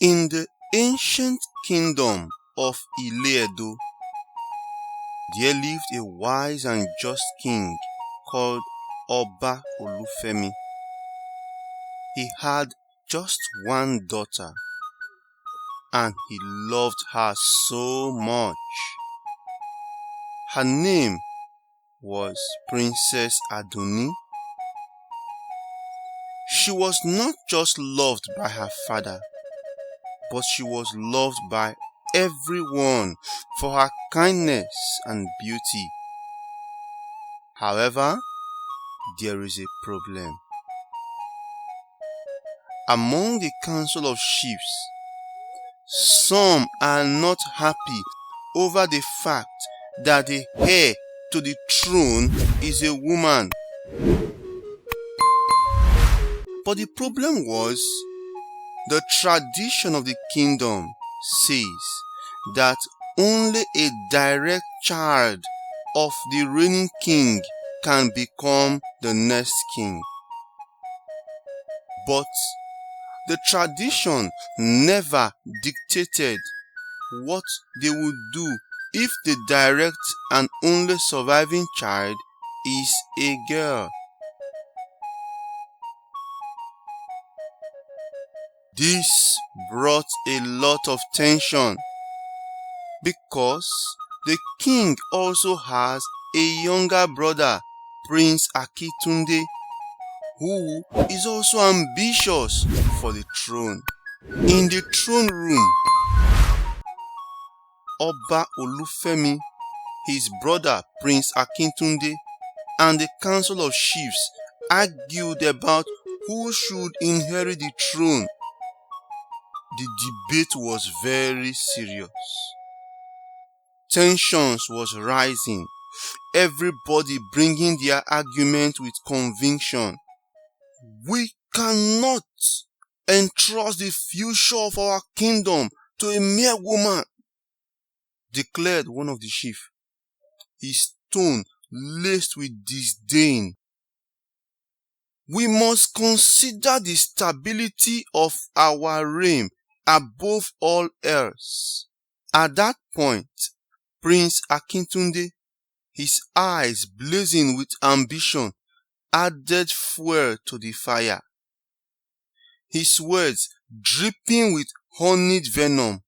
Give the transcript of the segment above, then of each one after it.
In the ancient kingdom of Ile Edo, there lived a wise and just king called Oba Olufemi. He had just one daughter, and he loved her so much. Her name was Princess Aduni. She was not just loved by her father, but she was loved by everyone for her kindness and beauty. However, there is a problem. Among the council of chiefs, some are not happy over the fact that the heir to the throne is a woman. But the problem was, the tradition of the kingdom says that only a direct child of the reigning king can become the next king. But the tradition never dictated what they would do if the direct and only surviving child is a girl. This brought a lot of tension because the king also has a younger brother, Prince Akitunde, who is also ambitious for the throne. In the throne room, Oba Olufemi, his brother Prince Akitunde, and the council of chiefs argued about who should inherit the throne. The debate was very serious. Tensions was rising, everybody bringing their argument with conviction. We cannot entrust the future of our kingdom to a mere woman, declared one of the chiefs, his tone laced with disdain. We must consider the stability of our reign above all else. At that point, Prince Akitunde, his eyes blazing with ambition, added fuel to the fire. His words dripping with honeyed venom.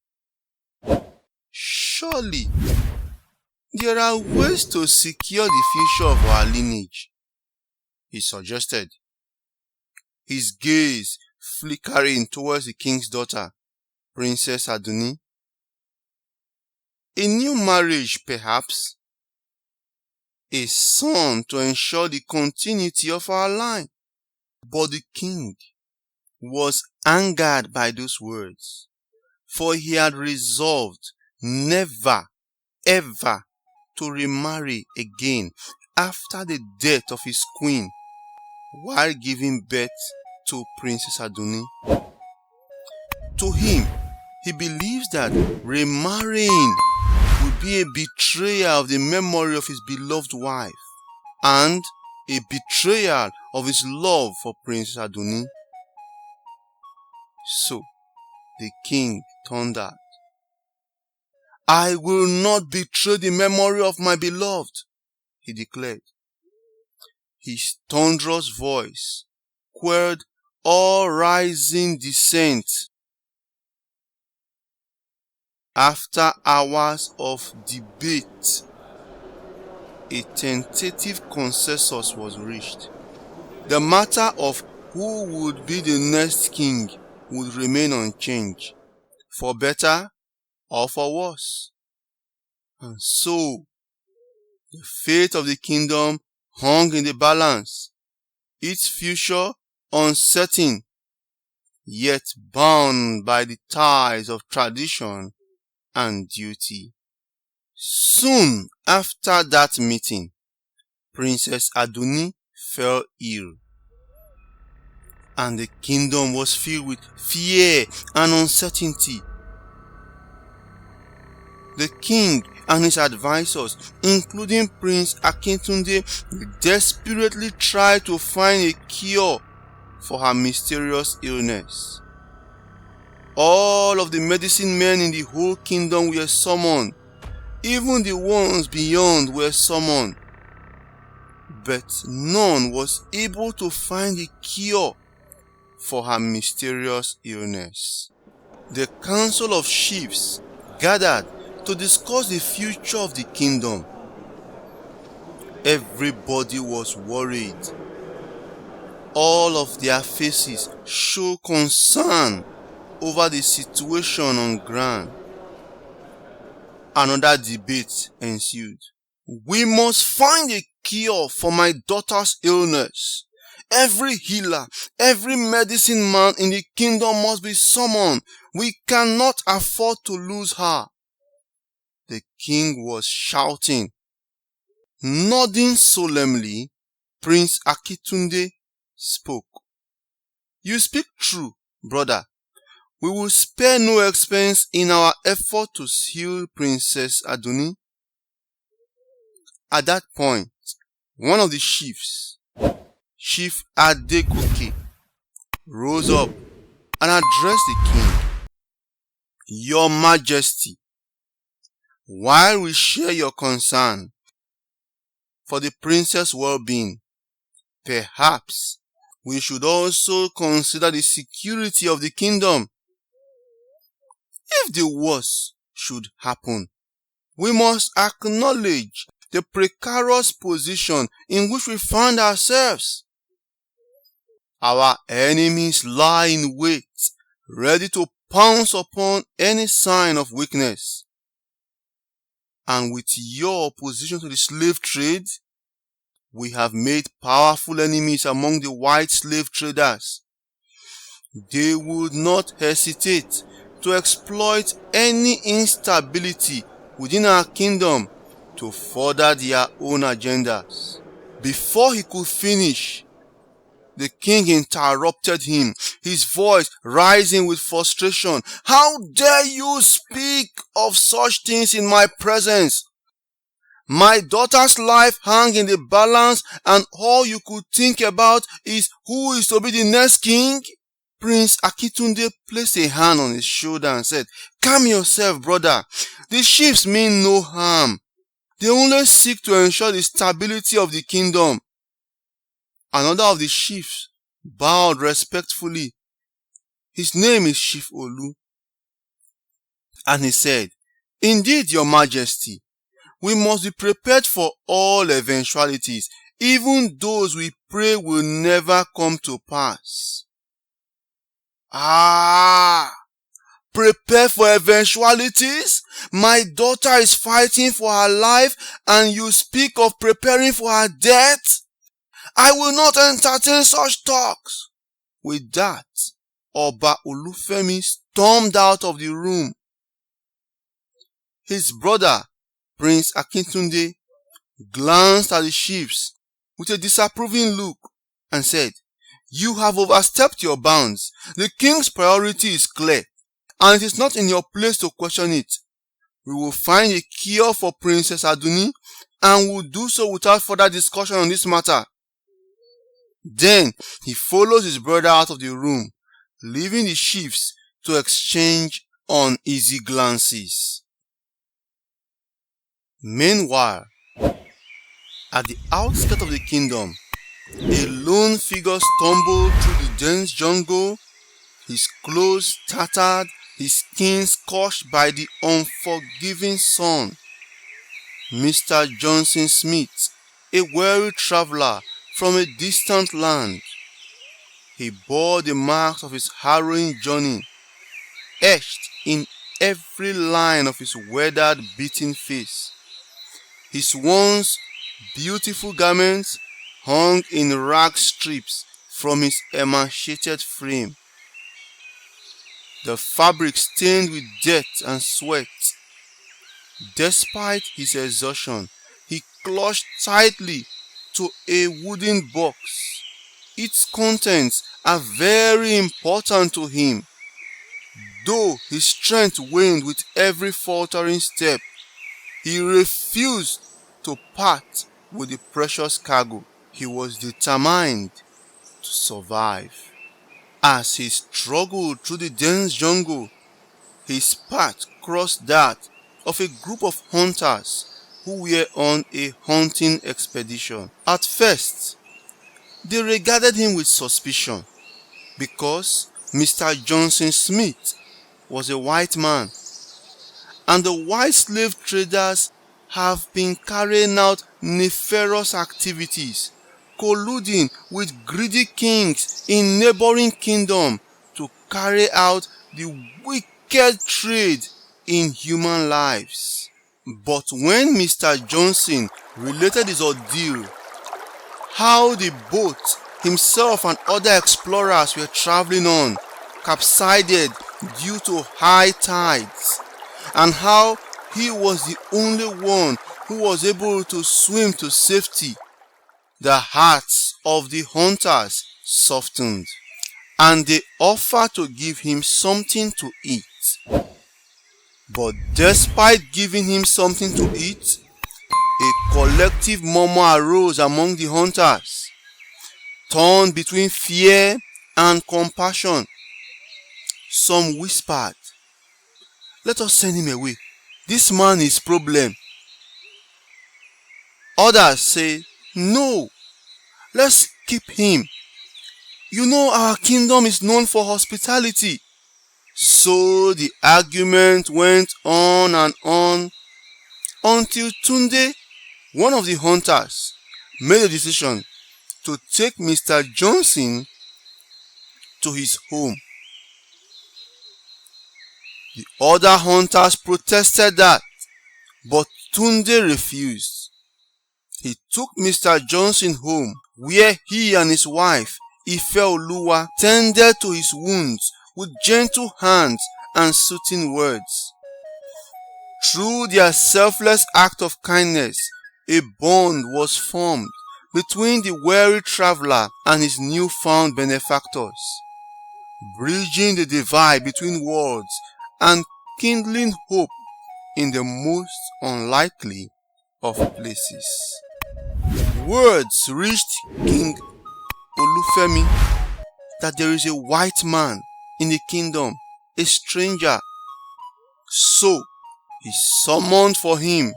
Surely, there are ways to secure the future of our lineage, he suggested, his gaze flickering towards the king's daughter, Princess Aduni. A new marriage, perhaps? A son to ensure the continuity of our line. But the king was angered by those words, for he had resolved never, ever to remarry again after the death of his queen while giving birth to Princess Aduni. To him, he believes that remarrying would be a betrayal of the memory of his beloved wife and a betrayal of his love for Princess Aduni. So, the king thundered, "I will not betray the memory of my beloved," he declared. His thunderous voice quelled all rising dissent. After hours of debate, a tentative consensus was reached. The matter of who would be the next king would remain unchanged, for better or for worse. And so, the fate of the kingdom hung in the balance, its future uncertain, yet bound by the ties of tradition and duty. Soon after that meeting, Princess Aduni fell ill, and the kingdom was filled with fear and uncertainty. The king and his advisors, including Prince Akitunde, desperately tried to find a cure for her mysterious illness. All of the medicine men in the whole kingdom were summoned. Even the ones beyond were summoned. But none was able to find a cure for her mysterious illness. The council of chiefs gathered to discuss the future of the kingdom. Everybody was worried. All of their faces show concern over the situation on ground. Another debate ensued. We must find a cure for my daughter's illness. Every healer, every medicine man in the kingdom must be summoned. We cannot afford to lose her. The king was shouting. Nodding solemnly, Prince Akitunde spoke. You speak true, brother. We will spare no expense in our effort to heal Princess Aduni. At that point, one of the chiefs, Chief Adekoke, rose up and addressed the king. Your Majesty, while we share your concern for the princess' well-being, perhaps we should also consider the security of the kingdom. If the worst should happen, we must acknowledge the precarious position in which we find ourselves. Our enemies lie in wait, ready to pounce upon any sign of weakness. And with your opposition to the slave trade, we have made powerful enemies among the white slave traders. They would not hesitate to exploit any instability within our kingdom to further their own agendas. Before he could finish, the king interrupted him, his voice rising with frustration. How dare you speak of such things in my presence? My daughter's life hangs in the balance, and all you could think about is who is to be the next king? Prince Akitunde placed a hand on his shoulder and said, Calm yourself, brother. The chiefs mean no harm. They only seek to ensure the stability of the kingdom. Another of the chiefs bowed respectfully. His name is Chief Olu. And he said, Indeed, your Majesty, we must be prepared for all eventualities, even those we pray will never come to pass. Prepare for eventualities? My daughter is fighting for her life and you speak of preparing for her death? I will not entertain such talks. With that, Oba Olufemi stormed out of the room. His brother, Prince Akintunde, glanced at the chiefs with a disapproving look and said, You have overstepped your bounds. The king's priority is clear, and it is not in your place to question it. We will find a cure for Princess Aduni, and will do so without further discussion on this matter. Then he follows his brother out of the room, leaving the chiefs to exchange uneasy glances. Meanwhile, at the outskirts of the kingdom, a lone figure stumbled through the dense jungle, his clothes tattered, his skin scorched by the unforgiving sun. Mr. Johnson Smith, a weary traveler from a distant land. He bore the marks of his harrowing journey, etched in every line of his weathered, beaten face. His once beautiful garments hung in rag strips from his emaciated frame. The fabric stained with dirt and sweat. Despite his exhaustion, he clutched tightly to a wooden box. Its contents are very important to him. Though his strength waned with every faltering step, he refused to part with the precious cargo. He was determined to survive. As he struggled through the dense jungle, his path crossed that of a group of hunters who were on a hunting expedition. At first, they regarded him with suspicion because Mr. Johnson Smith was a white man, and the white slave traders have been carrying out nefarious activities, colluding with greedy kings in neighboring kingdoms to carry out the wicked trade in human lives. But when Mr. Johnson related his ordeal, how the boat himself and other explorers were traveling on capsized due to high tides, and how he was the only one who was able to swim to safety, the hearts of the hunters softened, and they offered to give him something to eat. But despite giving him something to eat, a collective murmur arose among the hunters, torn between fear and compassion. Some whispered, "Let us send him away. This man is a problem." Others said, "No, let's keep him. You know our kingdom is known for hospitality." So the argument went on and on until Tunde, one of the hunters, made a decision to take Mr. Johnson to his home. The other hunters protested that, but Tunde refused. He took Mr. Johnson home, where he and his wife, Ifeoluwa, tended to his wounds with gentle hands and soothing words. Through their selfless act of kindness, a bond was formed between the weary traveler and his newfound benefactors, bridging the divide between worlds and kindling hope in the most unlikely of places. Words reached King Olufemi that there is a white man in the kingdom, a stranger. So he summoned for him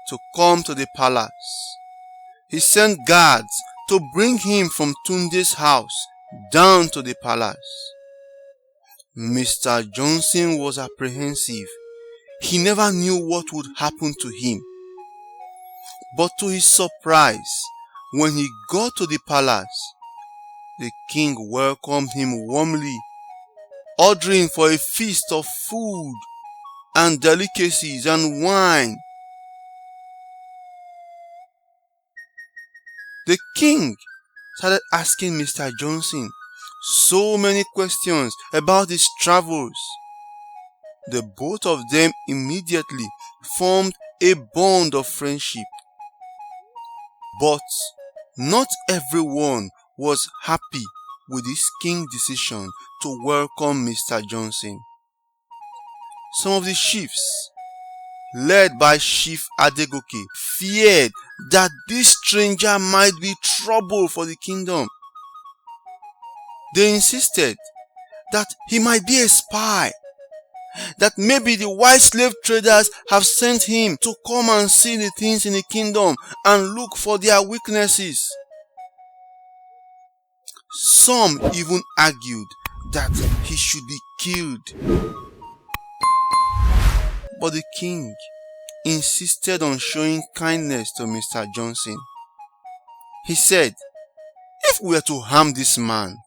to come to the palace. He sent guards to bring him from Tunde's house down to the palace. Mr. Johnson was apprehensive. He never knew what would happen to him. But to his surprise, when he got to the palace, the king welcomed him warmly, ordering for a feast of food and delicacies and wine. The king started asking Mr. Johnson so many questions about his travels. The both of them immediately formed a bond of friendship. But not everyone was happy with this king's decision to welcome Mr. Johnson. Some of the chiefs, led by Chief Adegoke, feared that this stranger might be trouble for the kingdom. They insisted that he might be a spy, that maybe the white slave traders have sent him to come and see the things in the kingdom and look for their weaknesses. Some even argued that he should be killed. But the king insisted on showing kindness to Mr. Johnson. He said, "If we are to harm this man,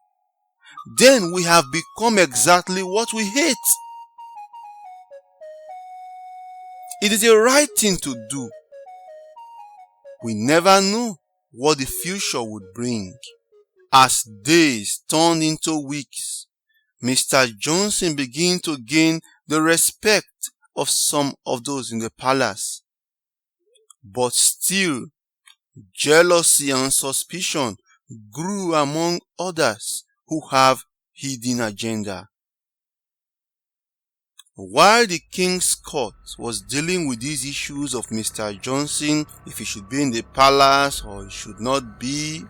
then we have become exactly what we hate. It is the right thing to do. We never know what the future would bring." As days turned into weeks, Mr. Johnson began to gain the respect of some of those in the palace. But still, jealousy and suspicion grew among others who have hidden agenda. While the king's court was dealing with these issues of Mr. Johnson, if he should be in the palace or he should not be,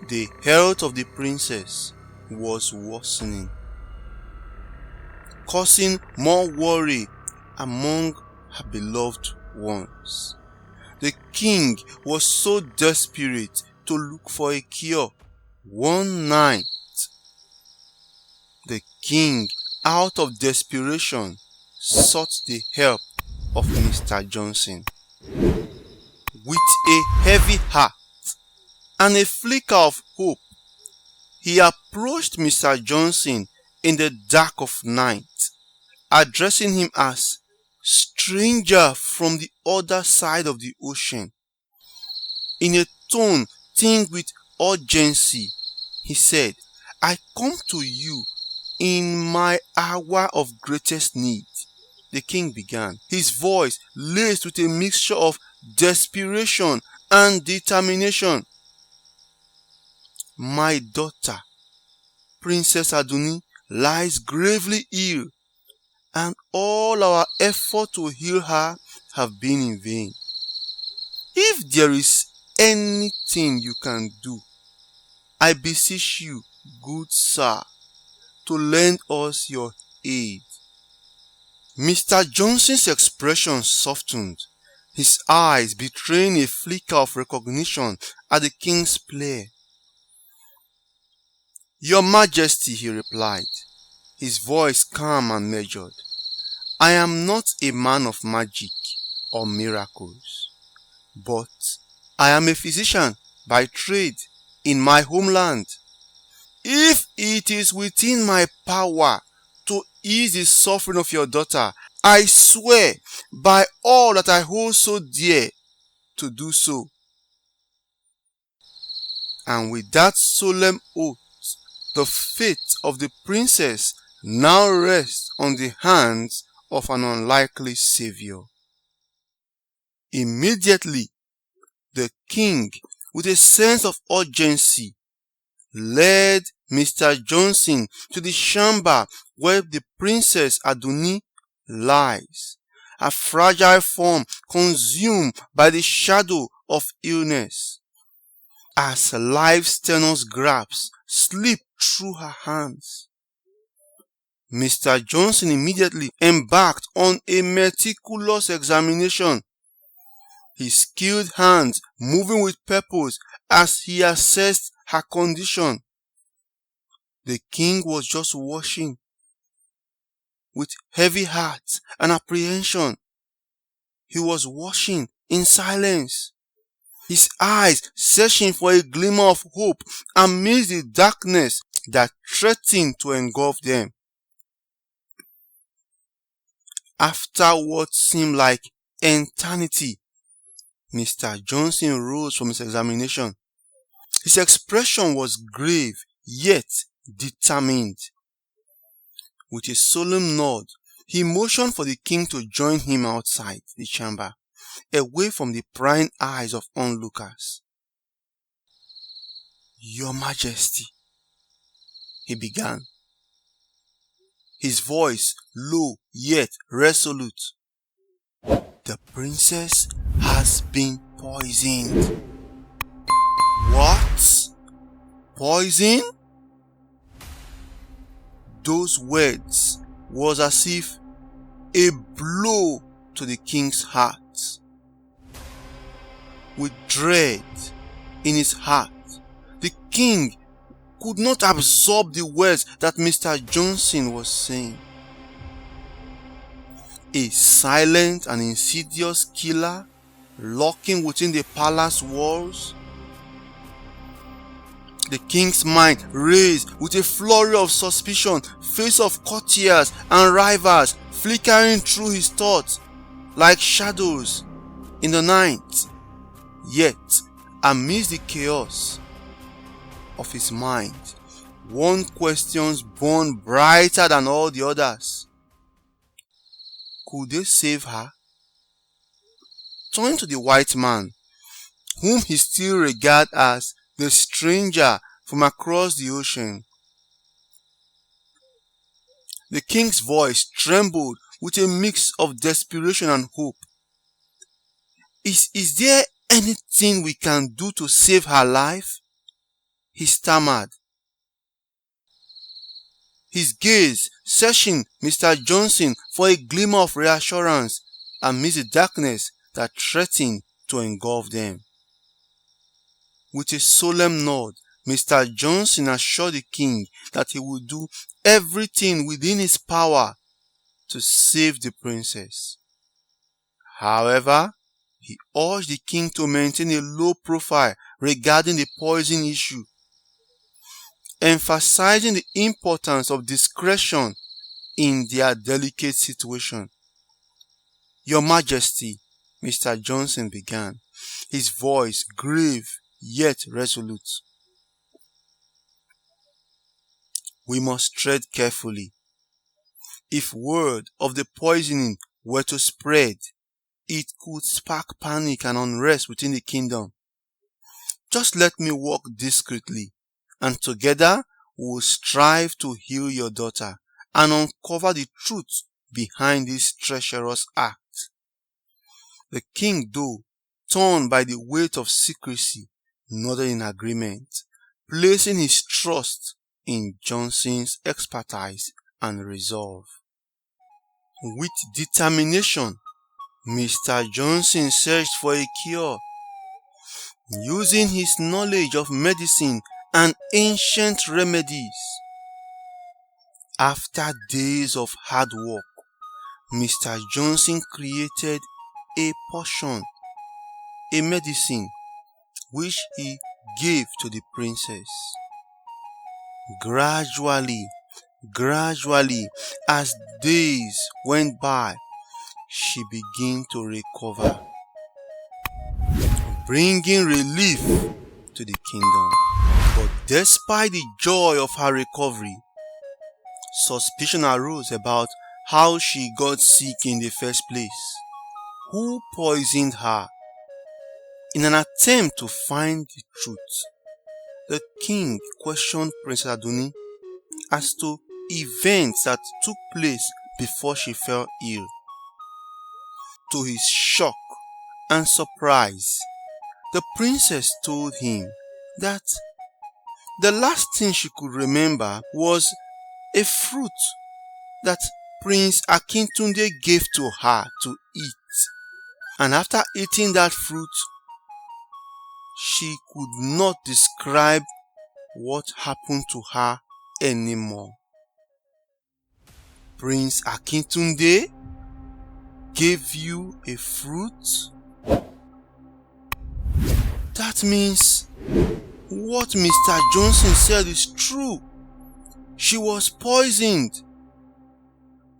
the health of the princess was worsening, causing more worry among her beloved ones. The king was so desperate to look for a cure. One night, the king, out of desperation, sought the help of Mr. Johnson. With a heavy heart and a flicker of hope, he approached Mr. Johnson in the dark of night, addressing him as stranger from the other side of the ocean. In a tone tinged with urgency, he said, "I come to you in my hour of greatest need." The king began, his voice laced with a mixture of desperation and determination. "My daughter, Princess Aduni, lies gravely ill, and all our efforts to heal her have been in vain. If there is anything you can do, I beseech you, good sir, to lend us your aid." Mr. Johnson's expression softened, his eyes betraying a flicker of recognition at the king's plea. "Your Majesty," he replied, his voice calm and measured, "I am not a man of magic or miracles, but I am a physician by trade in my homeland. If it is within my power to ease the suffering of your daughter, I swear by all that I hold so dear to do so." And with that solemn oath, the fate of the princess now rests on the hands of an unlikely savior. Immediately, the king, with a sense of urgency, led Mr. Johnson to the chamber where the Princess Aduni lies, a fragile form consumed by the shadow of illness, as life's tenuous grasp slipped through her hands. Mr. Johnson immediately embarked on a meticulous examination, his skilled hands moving with purpose as he assessed her condition. The king was just watching with heavy heart and apprehension. He was watching in silence, his eyes searching for a glimmer of hope amidst the darkness that threatened to engulf them. After what seemed like eternity, Mr. Johnson rose from his examination. His expression was grave yet determined. With a solemn nod, he motioned for the king to join him outside the chamber, away from the prying eyes of onlookers. "Your Majesty," he began, his voice low yet resolute, "the princess has been poisoned." "What? Poison?" Those words was as if a blow to the king's heart. With dread in his heart, the king could not absorb the words that Mr. Johnson was saying. A silent and insidious killer lurking within the palace walls? The king's mind raced with a flurry of suspicion, face of courtiers and rivals flickering through his thoughts like shadows in the night. Yet, amidst the chaos of his mind, one question burned brighter than all the others. Could they save her? Turning to the white man, whom he still regarded as the stranger from across the ocean, the king's voice trembled with a mix of desperation and hope. Is there anything we can do to save her life?" he stammered. his gaze searching Mr. Johnson for a glimmer of reassurance amidst the darkness that threatened to engulf them. With a solemn nod, Mr. Johnson assured the king that he would do everything within his power to save the princess. However, he urged the king to maintain a low profile regarding the poison issue, emphasizing the importance of discretion in their delicate situation. "Your Majesty," Mr. Johnson began, his voice grave yet resolute, "we must tread carefully. If word of the poisoning were to spread, it could spark panic and unrest within the kingdom. Just let me work discreetly, and together we will strive to heal your daughter and uncover the truth behind this treacherous act." The king, though torn by the weight of secrecy, nodded in agreement, placing his trust in Johnson's expertise and resolve. With determination, Mr. Johnson searched for a cure, using his knowledge of medicine and ancient remedies. After days of hard work, Mr. Johnson created a potion, a medicine, which he gave to the princess. Gradually, as days went by, she began to recover, bringing relief to the kingdom. But despite the joy of her recovery, suspicion arose about how she got sick in the first place. Who poisoned her? In an attempt to find the truth, the king questioned Princess Aduni as to events that took place before she fell ill. To his shock and surprise, the princess told him that the last thing she could remember was a fruit that Prince Akintunde gave to her to eat. And after eating that fruit, she could not describe what happened to her anymore. "Prince Akintunde gave you a fruit? That means what Mr. Johnson said is true. She was poisoned."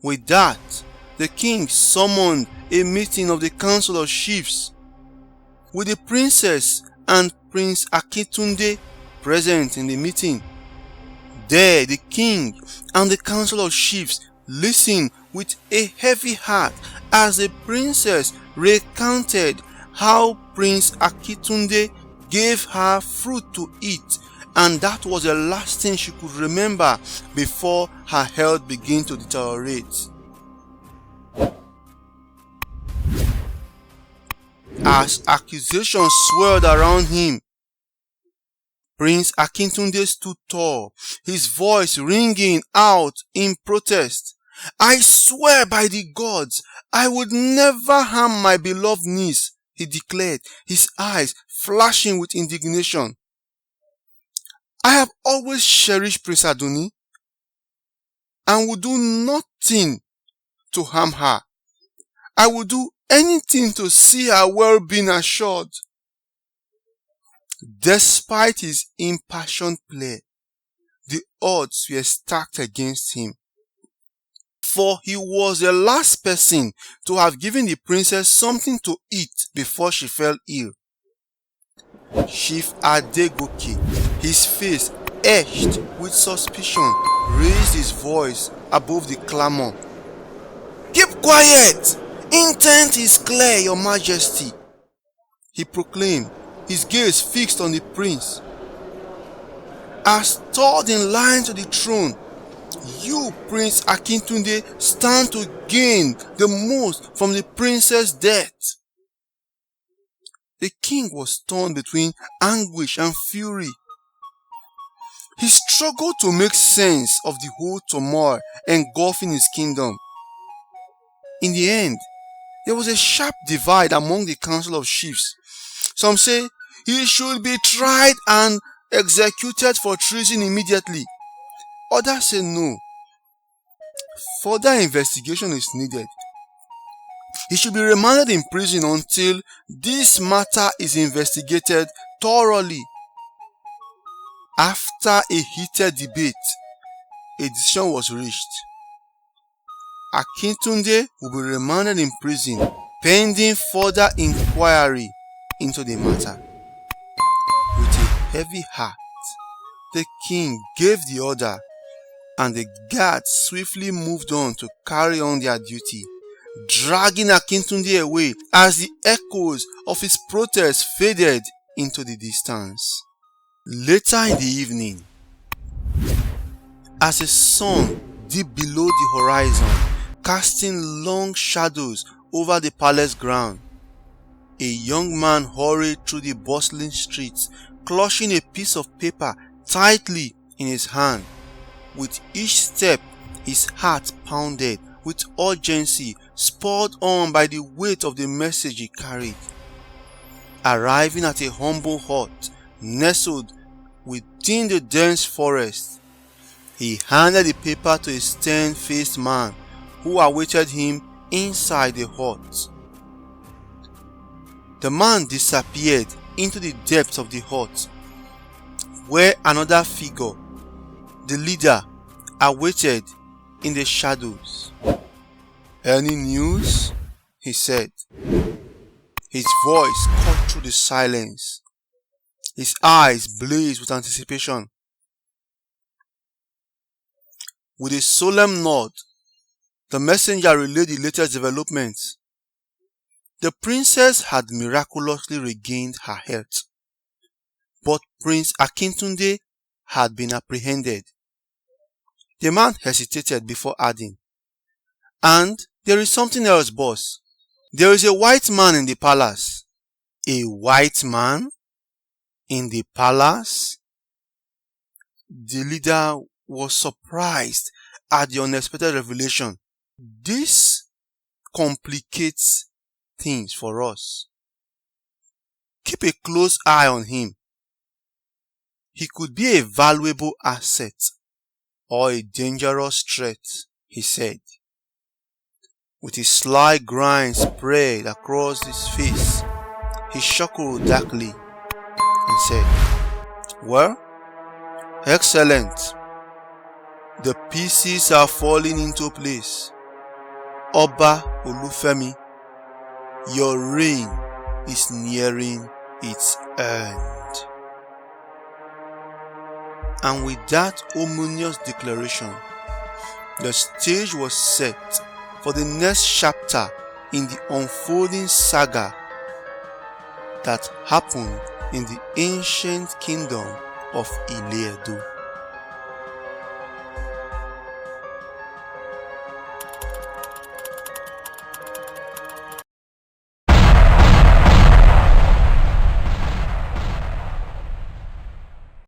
With that, the king summoned a meeting of the Council of Chiefs, with the princess and Prince Akintunde present in the meeting. There, the king and the Council of Chiefs listened with a heavy heart as the princess recounted how Prince Akintunde gave her fruit to eat, and that was the last thing she could remember before her health began to deteriorate. As accusations swirled around him, Prince Akintunde stood tall, his voice ringing out in protest. "I swear by the gods, I would never harm my beloved niece," he declared, his eyes flashing with indignation. "I have always cherished Princess Aduni and would do nothing to harm her. I would do anything to see her well-being assured." Despite his impassioned plea, the odds were stacked against him, for he was the last person to have given the princess something to eat before she fell ill. Chief Adegoke, his face etched with suspicion, raised his voice above the clamor. "Keep quiet! Intent is clear, Your Majesty," he proclaimed, his gaze fixed on the prince. "As third in line to the throne, you, Prince Akintunde, stand to gain the most from the princess' death." The king was torn between anguish and fury. He struggled to make sense of the whole turmoil engulfing his kingdom. In the end, there was a sharp divide among the council of chiefs. Some say he should be tried and executed for treason immediately. Others say no. Further investigation is needed. He should be remanded in prison until this matter is investigated thoroughly. After a heated debate, a decision was reached. Akintunde will be remanded in prison pending further inquiry into the matter. With a heavy heart, the king gave the order, and the guards swiftly moved on to carry on their duty, dragging Akintunde away as the echoes of his protest faded into the distance. Later in the evening, as the sun dipped below the horizon, casting long shadows over the palace ground, a young man hurried through the bustling streets, clutching a piece of paper tightly in his hand. With each step, his heart pounded with urgency, spurred on by the weight of the message he carried. Arriving at a humble hut nestled within the dense forest, he handed the paper to a stern-faced man who awaited him inside the hut. The man disappeared into the depths of the hut, where another figure, the leader, awaited in the shadows. "Any news?" he said. His voice cut through the silence. His eyes blazed with anticipation. With a solemn nod, the messenger relayed the latest developments. The princess had miraculously regained her health, but Prince Akintunde had been apprehended. The man hesitated before adding, "And there is something else, boss. There is a white man in the palace." "A white man in the palace?" The leader was surprised at the unexpected revelation. "This complicates things for us. Keep a close eye on him. He could be a valuable asset or a dangerous threat," he said. With his sly grin spread across his face, he chuckled darkly and said, "Well, excellent. The pieces are falling into place. Oba Olufemi, your reign is nearing its end." And with that ominous declaration, the stage was set for the next chapter in the unfolding saga that happened in the ancient kingdom of Ile Edo.